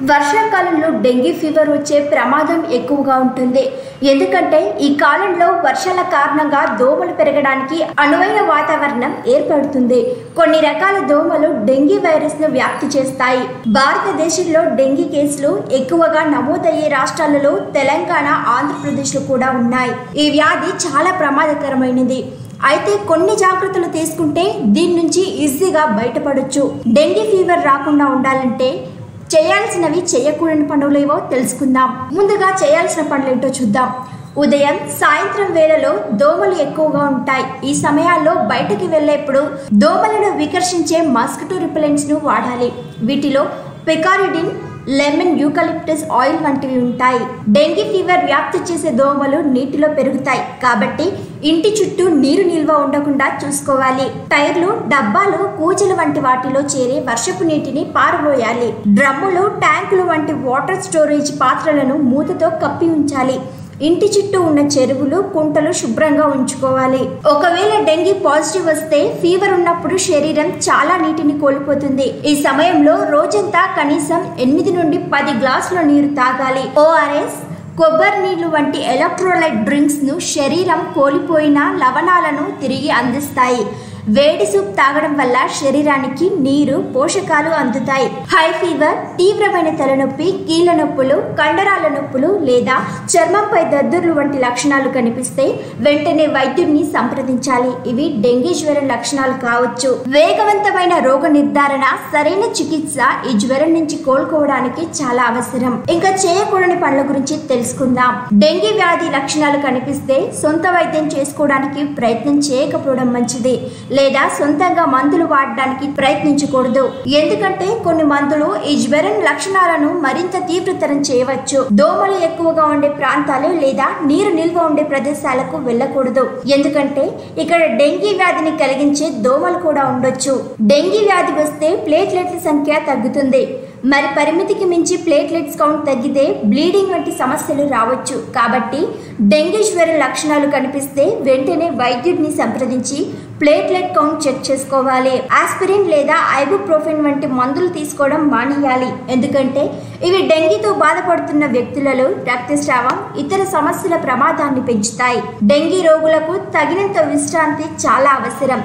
వర్షాకాలంలో dengue fever వచ్చే ప్రమాదం ఎక్కువగా ఉంటుంది. ఎందుకంటే ఈ కాలంలో వర్షాల కారణంగా దోమలు పెరగడానికి అనువైన వాతావరణం ఏర్పడుతుంది. కొన్ని రకాల దోమలు డెంగీ వైరస్ ను వ్యాప్తి చేస్తాయి. భారతదేశంలో డెంగీ కేసులు ఎక్కువగా నమోదయ్యే రాష్ట్రాలలో తెలంగాణ, ఆంధ్రప్రదేశ్లో కూడా ఉన్నాయి. ఈ వ్యాధి చాలా ప్రమాదకరమైనది. అయితే కొన్ని జాగ్రత్తలు తీసుకుంటే దీని నుంచి ఈజీగా బయటపడొచ్చు. డెంగీ ఫీవర్ రాకుండా ఉండాలంటే చేయాల్సినవి, చేయకూడని పనులేవో తెలుసుకుందాం. ముందుగా చేయాల్సిన పనులేంటో చూద్దాం. ఉదయం, సాయంత్రం వేళలో దోమలు ఎక్కువగా ఉంటాయి. ఈ సమయాల్లో బయటకు వెళ్ళేప్పుడు దోమలను వికర్షించే మస్కిటో రిపెలెంట్స్ ను వాడాలి. వీటిలో పికారిడిన్, లెమన్, యూకలిప్టస్ ఆయిల్ వంటివి ఉంటాయి. డెంగీ ఫీవర్ వ్యాప్తి చేసే దోమలు నీటిలో పెరుగుతాయి కాబట్టి ఇంటి చుట్టూ నీరు నిల్వ ఉండకుండా చూసుకోవాలి. టైర్లు, డబ్బాలు, కూజలు వంటి వాటిలో చేరే వర్షపు నీటిని పారబోయాలి. డ్రమ్ములు, ట్యాంకులు వంటి వాటర్ స్టోరేజ్ పాత్రలను మూతతో కప్పి ఉంచాలి. ఇంటి చుట్టూ ఉన్న చెరువులు, కుంటలు శుభ్రంగా ఉంచుకోవాలి. ఒకవేళ డెంగీ పాజిటివ్ వస్తే ఫీవర్ ఉన్నప్పుడు శరీరం చాలా నీటిని కోల్పోతుంది. ఈ సమయంలో రోజంతా కనీసం 8 నుండి 10 గ్లాసుల నీరు తాగాలి. ORS, కొబ్బరి నీళ్లు వంటి ఎలక్ట్రోలైట్ డ్రింక్స్ ను శరీరం కోల్పోయిన లవణాలను తిరిగి అందిస్తాయి. వేడి సూప్ తాగడం వల్ల శరీరానికి నీరు, పోషకాలు అందుతాయి. హై ఫీవర్, తీవ్రమైన తలనొప్పి, కీళ్ళ నొప్పులు, కండరాల నొప్పులు లేదా చర్మంపై దద్దుర్లు వంటి లక్షణాలు కనిపిస్తే వెంటనే వైద్యుడిని సంప్రదించాలి. ఇవి డెంగీ జ్వరం లక్షణాలు కావచ్చు. వేగవంతమైన రోగ నిర్ధారణ, సరైన చికిత్స ఈ జ్వరం నుంచి కోలుకోవడానికి చాలా అవసరం. ఇంకా చేయకూడని పనుల గురించి తెలుసుకుందాం. డెంగీ వ్యాధి లక్షణాలు కనిపిస్తే సొంత వైద్యం చేసుకోవడానికి ప్రయత్నం చేయకపోవడం మంచిది. లేదా సొంతంగా మందులు వాడడానికి ప్రయత్నించకూడదు. ఎందుకంటే కొన్ని మందులు ఈ జ్వరం లక్షణాలను మరింత తీవ్రతరం చేయవచ్చు. దోమలు ఎక్కువగా ఉండే ప్రాంతాలు లేదా నీరు నిల్వ ఉండే ప్రదేశాలకు వెళ్ళకూడదు. ఎందుకంటే ఇక్కడ డెంగీ వ్యాధిని కలిగించే దోమలు కూడా ఉండొచ్చు. డెంగీ వ్యాధి వస్తే ప్లేట్లెట్ల సంఖ్య తగ్గుతుంది. మరి పరిమితికి మించి ప్లేట్లెట్స్ కౌంట్ తగ్గితే బ్లీడింగ్ వంటి సమస్యలు రావచ్చు. కాబట్టి డెంగీ జ్వరం లక్షణాలు కనిపిస్తే వెంటనే వైద్యుడిని సంప్రదించి ప్లేట్లెట్ కౌంట్ చెక్ చేసుకోవాలి. ఆస్పిరిన్ లేదా ఐబుప్రోఫెన్ వంటి మందులు తీసుకోవడం మానేయాలి. ఎందుకంటే ఇవి డెంగీతో బాధపడుతున్న వ్యక్తులలో రక్తస్రావం, ఇతర సమస్యల ప్రమాదాన్ని పెంచుతాయి. డెంగీ రోగులకు తగినంత విశ్రాంతి చాలా అవసరం.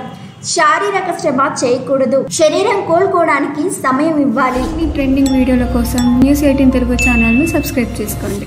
శారీరక శ్రమ చేయకూడదు. శరీరం కోలుకోవడానికి సమయం ఇవ్వాలి. ఈ ట్రెండింగ్ వీడియోల కోసం News18 తెలుగు ఛానల్ను సబ్స్క్రైబ్ చేసుకోండి.